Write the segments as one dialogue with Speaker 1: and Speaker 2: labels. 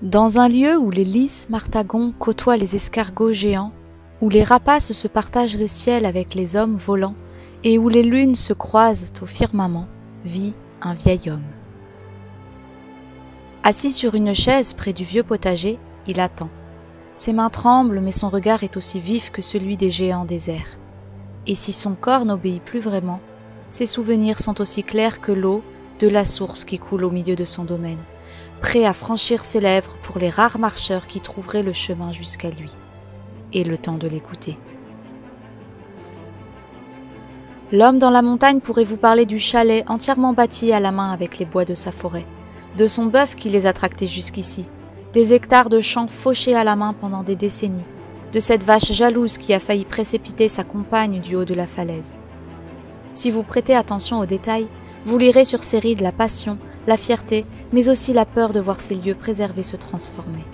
Speaker 1: Dans un lieu où les lys martagons côtoient les escargots géants, où les rapaces se partagent le ciel avec les hommes volants, et où les lunes se croisent au firmament, vit un vieil homme. Assis sur une chaise près du vieux potager, il attend. Ses mains tremblent, mais son regard est aussi vif que celui des géants déserts. Et si son corps n'obéit plus vraiment, ses souvenirs sont aussi clairs que l'eau de la source qui coule au milieu de son domaine, prêt à franchir ses lèvres pour les rares marcheurs qui trouveraient le chemin jusqu'à lui, et le temps de l'écouter. L'homme dans la montagne pourrait vous parler du chalet entièrement bâti à la main avec les bois de sa forêt, de son bœuf qui les a tractés jusqu'ici, des hectares de champs fauchés à la main pendant des décennies, de cette vache jalouse qui a failli précipiter sa compagne du haut de la falaise. Si vous prêtez attention aux détails, vous lirez sur ses rides la passion, la fierté, mais aussi la peur de voir ces lieux préservés se transformer.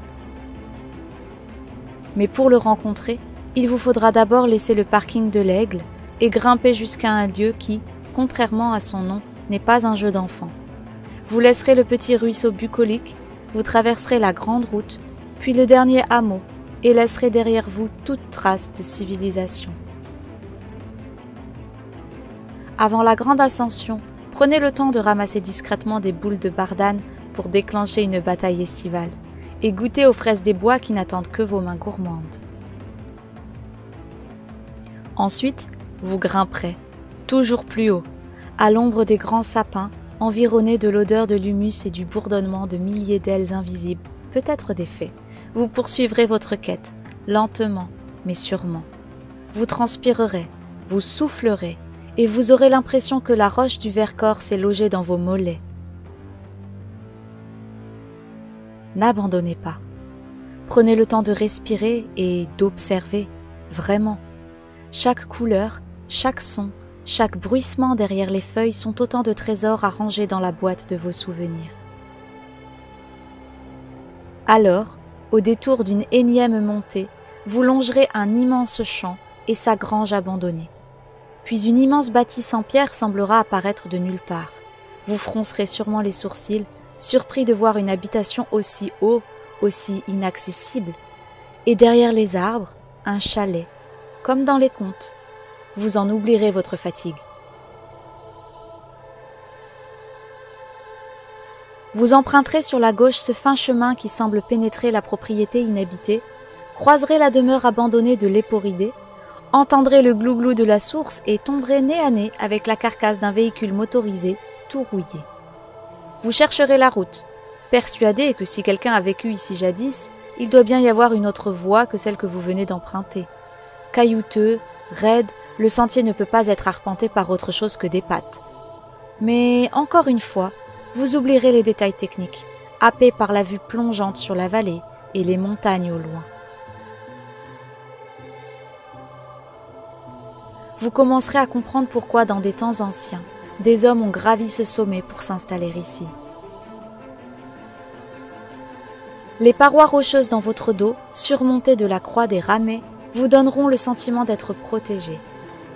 Speaker 1: Mais pour le rencontrer, il vous faudra d'abord laisser le parking de l'Aigle et grimper jusqu'à un lieu qui, contrairement à son nom, n'est pas un jeu d'enfant. Vous laisserez le petit ruisseau bucolique, vous traverserez la grande route, puis le dernier hameau, et laisserez derrière vous toute trace de civilisation. Avant la grande ascension, prenez le temps de ramasser discrètement des boules de bardane pour déclencher une bataille estivale, et goûter aux fraises des bois qui n'attendent que vos mains gourmandes. Ensuite, vous grimperez, toujours plus haut, à l'ombre des grands sapins, environnés de l'odeur de l'humus et du bourdonnement de milliers d'ailes invisibles, peut-être des fées. Vous poursuivrez votre quête, lentement, mais sûrement. Vous transpirerez, vous soufflerez, et vous aurez l'impression que la roche du Vercors s'est logée dans vos mollets. N'abandonnez pas. Prenez le temps de respirer et d'observer, vraiment. Chaque couleur, chaque son, chaque bruissement derrière les feuilles sont autant de trésors à ranger dans la boîte de vos souvenirs. Alors, au détour d'une énième montée, vous longerez un immense champ et sa grange abandonnée. Puis une immense bâtisse en pierre semblera apparaître de nulle part. Vous froncerez sûrement les sourcils, surpris de voir une habitation aussi haut, aussi inaccessible. Et derrière les arbres, un chalet, comme dans les contes. Vous en oublierez votre fatigue. Vous emprunterez sur la gauche ce fin chemin qui semble pénétrer la propriété inhabitée, croiserez la demeure abandonnée de l'Époridé, entendrez le glouglou de la source et tomberez nez à nez avec la carcasse d'un véhicule motorisé tout rouillé. Vous chercherez la route, persuadé que si quelqu'un a vécu ici jadis, il doit bien y avoir une autre voie que celle que vous venez d'emprunter. Caillouteux, raide, le sentier ne peut pas être arpenté par autre chose que des pattes. Mais encore une fois, vous oublierez les détails techniques, happés par la vue plongeante sur la vallée et les montagnes au loin. Vous commencerez à comprendre pourquoi, dans des temps anciens, des hommes ont gravi ce sommet pour s'installer ici. Les parois rocheuses dans votre dos, surmontées de la croix des ramets, vous donneront le sentiment d'être protégé.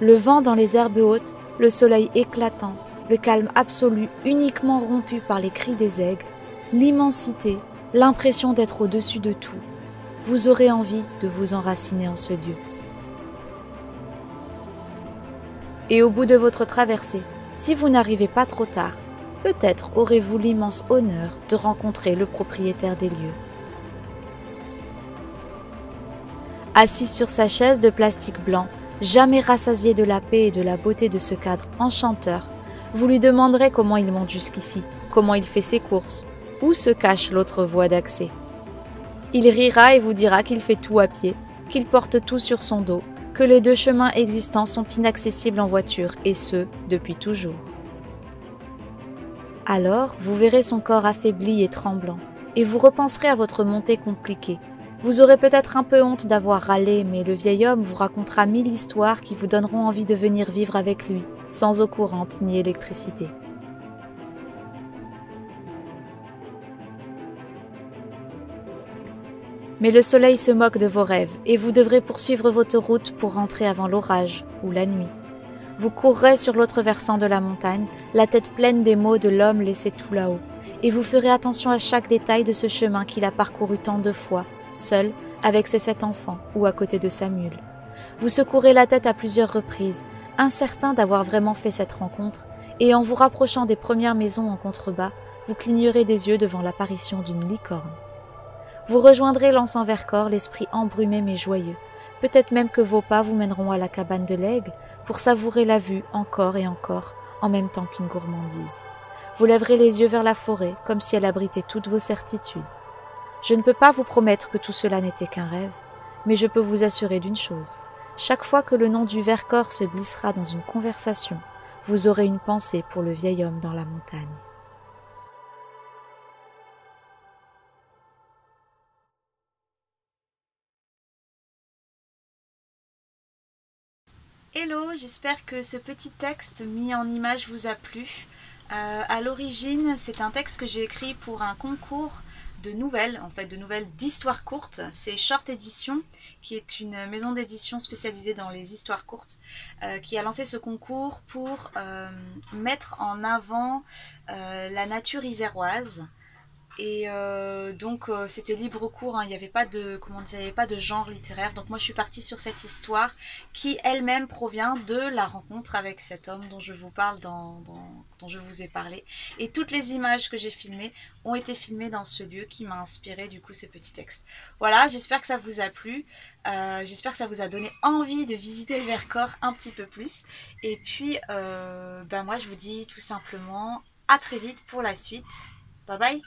Speaker 1: Le vent dans les herbes hautes, le soleil éclatant, le calme absolu uniquement rompu par les cris des aigles, l'immensité, l'impression d'être au-dessus de tout. Vous aurez envie de vous enraciner en ce lieu. Et au bout de votre traversée, si vous n'arrivez pas trop tard, peut-être aurez-vous l'immense honneur de rencontrer le propriétaire des lieux. Assis sur sa chaise de plastique blanc, jamais rassasié de la paix et de la beauté de ce cadre enchanteur, vous lui demanderez comment il monte jusqu'ici, comment il fait ses courses, où se cache l'autre voie d'accès. Il rira et vous dira qu'il fait tout à pied, qu'il porte tout sur son dos, que les deux chemins existants sont inaccessibles en voiture, et ce, depuis toujours. Alors, vous verrez son corps affaibli et tremblant, et vous repenserez à votre montée compliquée. Vous aurez peut-être un peu honte d'avoir râlé, mais le vieil homme vous racontera 1000 histoires qui vous donneront envie de venir vivre avec lui, sans eau courante ni électricité. Mais le soleil se moque de vos rêves et vous devrez poursuivre votre route pour rentrer avant l'orage ou la nuit. Vous courrez sur l'autre versant de la montagne, la tête pleine des mots de l'homme laissé tout là-haut, et vous ferez attention à chaque détail de ce chemin qu'il a parcouru tant de fois, seul, avec ses 7 enfants ou à côté de sa mule. Vous secourez la tête à plusieurs reprises, incertain d'avoir vraiment fait cette rencontre, et en vous rapprochant des premières maisons en contrebas, vous clignerez des yeux devant l'apparition d'une licorne. Vous rejoindrez l'Anse en Vercors, l'esprit embrumé mais joyeux. Peut-être même que vos pas vous mèneront à la cabane de l'Aigle pour savourer la vue encore et encore, en même temps qu'une gourmandise. Vous lèverez les yeux vers la forêt, comme si elle abritait toutes vos certitudes. Je ne peux pas vous promettre que tout cela n'était qu'un rêve, mais je peux vous assurer d'une chose. Chaque fois que le nom du Vercors se glissera dans une conversation, vous aurez une pensée pour le vieil homme dans la montagne. Hello, j'espère que ce petit texte mis en image vous a plu. À l'origine, c'est un texte que j'ai écrit pour un concours de nouvelles, en fait de nouvelles d'histoires courtes. C'est Short Edition, qui est une maison d'édition spécialisée dans les histoires courtes, qui a lancé ce concours pour mettre en avant la nature iséroise. Et donc c'était libre cours, hein. Il n'y avait pas de, comment dire, il y avait pas de genre littéraire. Donc moi je suis partie sur cette histoire qui elle-même provient de la rencontre avec cet homme dont je vous parle, dont je vous ai parlé. Et toutes les images que j'ai filmées ont été filmées dans ce lieu qui m'a inspiré du coup ce petit texte. Voilà, j'espère que ça vous a plu. J'espère que ça vous a donné envie de visiter le Vercors un petit peu plus. Et puis ben moi je vous dis tout simplement à très vite pour la suite. Bye bye.